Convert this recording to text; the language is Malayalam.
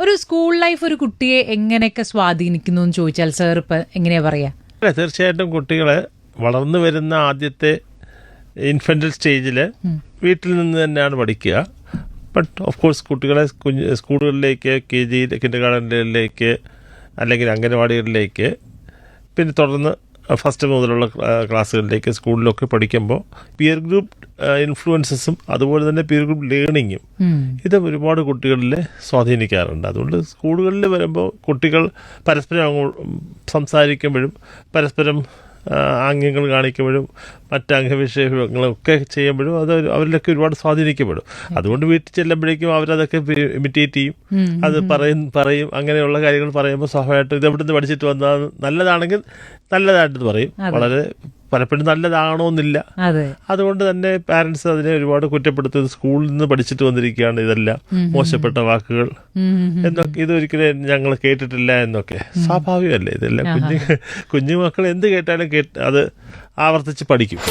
ഒരു സ്കൂൾ ലൈഫ് ഒരു കുട്ടിയെ എങ്ങനെയൊക്കെ സ്വാധീനിക്കുന്നു എന്ന് ചോദിച്ചാൽ സാർ ഇപ്പൊ എങ്ങനെയാ പറയാ? തീർച്ചയായിട്ടും കുട്ടികളെ വളർന്നു വരുന്ന ആദ്യത്തെ ഇൻഫന്റൽ സ്റ്റേജിൽ വീട്ടിൽ നിന്ന് തന്നെയാണ് പഠിക്കുക. ബട്ട് ഓഫ് കോഴ്സ് കുട്ടികളെ സ്കൂളുകളിലേക്ക് KG കിൻഡർ ഗാർഡനിലേക്ക് അല്ലെങ്കിൽ അംഗനവാടികളിലേക്ക് പിന്നെ തുടർന്ന് ഫസ്റ്റ് മുതലുള്ള ക്ലാസ്സുകളിലേക്ക് സ്കൂളിലൊക്കെ പഠിക്കുമ്പോൾ പിയർ ഗ്രൂപ്പ് ഇൻഫ്ലുവൻസസും അതുപോലെ തന്നെ പിയർ ഗ്രൂപ്പ് ലേണിങ്ങും ഇത് ഒരുപാട് കുട്ടികളിൽ സ്വാധീനിക്കാറുണ്ട്. അതുകൊണ്ട് സ്കൂളുകളിൽ വരുമ്പോൾ കുട്ടികൾ പരസ്പരം സംസാരിക്കുമ്പോഴും പരസ്പരം ആംഗ്യങ്ങൾ കാണിക്കുമ്പോഴും മറ്റ് അംഗവിഷയങ്ങളൊക്കെ ചെയ്യുമ്പോഴും അത് അവരിലൊക്കെ ഒരുപാട് സ്വാധീനിക്കപ്പെടും. അതുകൊണ്ട് വീട്ടിൽ ചെല്ലുമ്പോഴേക്കും അവരതൊക്കെ ഇമിറ്റേറ്റ് ചെയ്യും, അത് പറയും അങ്ങനെയുള്ള കാര്യങ്ങൾ പറയുമ്പോൾ സ്വാഭാവികമായിട്ടും ഇത് എവിടുന്ന് പഠിച്ചിട്ട് വന്നാൽ നല്ലതാണെങ്കിൽ നല്ലതായിട്ട് പറയും. വളരെ പലപ്പോഴും നല്ലതാണോന്നില്ല. അതുകൊണ്ട് തന്നെ പാരന്റ്സ് അതിനെ ഒരുപാട് കുറ്റപ്പെടുത്തുന്നത് സ്കൂളിൽ നിന്ന് പഠിച്ചിട്ട് വന്നിരിക്കുകയാണ് ഇതെല്ലാം മോശപ്പെട്ട വാക്കുകൾ എന്നൊക്കെ, ഇതൊരിക്കലും ഞങ്ങൾ കേട്ടിട്ടില്ല എന്നൊക്കെ. സ്വാഭാവികമല്ലേ ഇതെല്ലാം. കുഞ്ഞു മക്കൾ എന്ത് കേട്ടാലും അത് ആവർത്തിച്ച് പഠിക്കും.